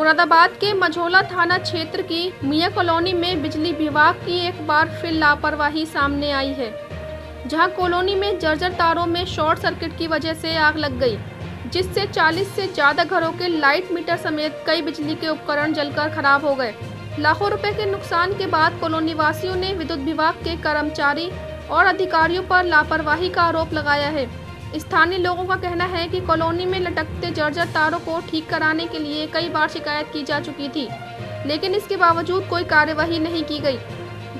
मुरादाबाद के मझौला थाना क्षेत्र की मियां कॉलोनी में बिजली विभाग की एक बार फिर लापरवाही सामने आई है, जहां कॉलोनी में जर्जर तारों में शॉर्ट सर्किट की वजह से आग लग गई, जिससे 40 से ज़्यादा घरों के लाइट मीटर समेत कई बिजली के उपकरण जलकर खराब हो गए। लाखों रुपए के नुकसान के बाद कॉलोनी वासियों ने विद्युत विभाग के कर्मचारी और अधिकारियों पर लापरवाही का आरोप लगाया है। स्थानीय लोगों का कहना है कि कॉलोनी में लटकते जर्जर तारों को ठीक कराने के लिए कई बार शिकायत की जा चुकी थी, लेकिन इसके बावजूद कोई कार्यवाही नहीं की गई,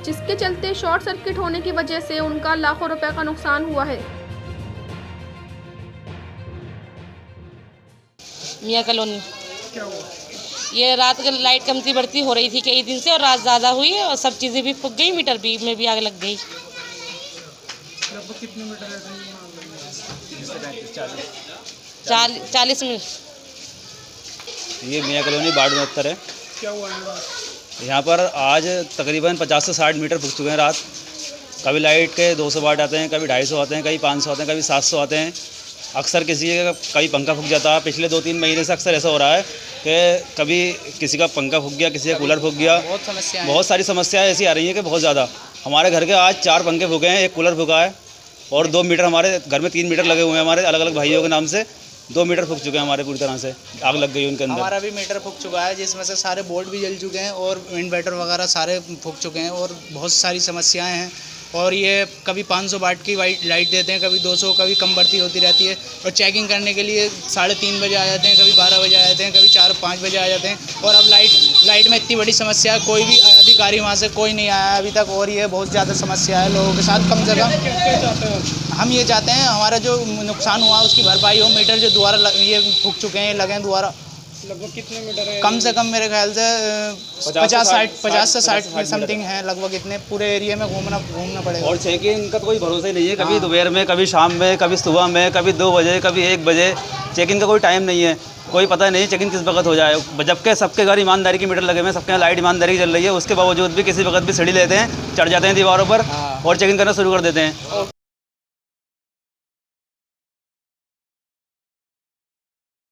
जिसके चलते शॉर्ट सर्किट होने की वजह से उनका लाखों रुपए का नुकसान हुआ है। मियां कॉलोनी क्या हुआ? ये रात के लाइट कमती बढ़ती हो रही थी कई दिन से, और रात ज़्यादा हुई है और सब चीज़ें भी फूक गई, मीटर भी में भी आग लग गई। लगभग कितने मीटर है? 40 मिनट। ये मियां कॉलोनी वार्ड 69 है। क्या हुआ है? यहाँ पर आज तकरीबन 50 से 60 मीटर फूक चुके हैं रात। कभी लाइट के 200 वाट आते हैं, कभी 250 आते हैं, कभी 500 आते हैं, कभी 700 आते हैं। अक्सर किसी का कभी पंखा फूक जाता है। पिछले 2-3 महीने से अक्सर ऐसा हो रहा है कि कभी किसी का पंखा फूक गया, किसी का कूलर फूक गया। बहुत सारी समस्याएं ऐसी आ रही हैं कि बहुत ज़्यादा। हमारे घर के आज 4 पंखे फूके हैं, 1 कूलर फूका है और 2 मीटर, हमारे घर में 3 मीटर लगे हुए हैं। हमारे अलग अलग भाइयों के नाम से 2 मीटर फूक चुके हैं हमारे, पूरी तरह से आग लग गई उनके अंदर। हमारा भी मीटर फूक चुका है, जिसमें से सारे बोर्ड भी जल चुके हैं और इन्वर्टर वगैरह सारे फूक चुके हैं और बहुत सारी समस्याएं हैं। और ये कभी 500 वाट की लाइट देते हैं, कभी 200, कभी कम बढ़ती होती रहती है। और चेकिंग करने के लिए 3:30 बजे आ जाते हैं, कभी 12 बजे आ जाते हैं, कभी 4-5 बजे आ जाते हैं। और अब लाइट में इतनी बड़ी समस्या है, कोई भी अधिकारी वहाँ से कोई नहीं आया अभी तक। और ये बहुत ज़्यादा समस्या है लोगों के साथ। कम से कम हम ये चाहते हैं हमारा जो नुकसान हुआ उसकी भरपाई हो। मीटर जो दोबारा ये फूक चुके हैं, लगे दोबारा। लगभग कितने मीटर है? कम से कम मेरे ख्याल से 50 से 60 समथिंग है लगभग। इतने पूरे एरिया में घूमना पड़ेगा। और चेकिंग का तो कोई भरोसा ही नहीं है। कभी दोपहर में, कभी शाम में, कभी सुबह में, कभी 2 बजे, कभी 1 बजे। चेकिंग का कोई टाइम नहीं है, कोई पता नहीं चेकिंग किस वक्त हो जाए। जबकि सबके घर ईमानदारी की मीटर लगे हुए हैं, सबके यहाँ लाइट ईमानदारी की चल रही है, उसके बावजूद भी किसी वक्त भी सीढ़ी लेते हैं, चढ़ जाते हैं दीवारों पर और चेकिंग करना शुरू कर देते हैं।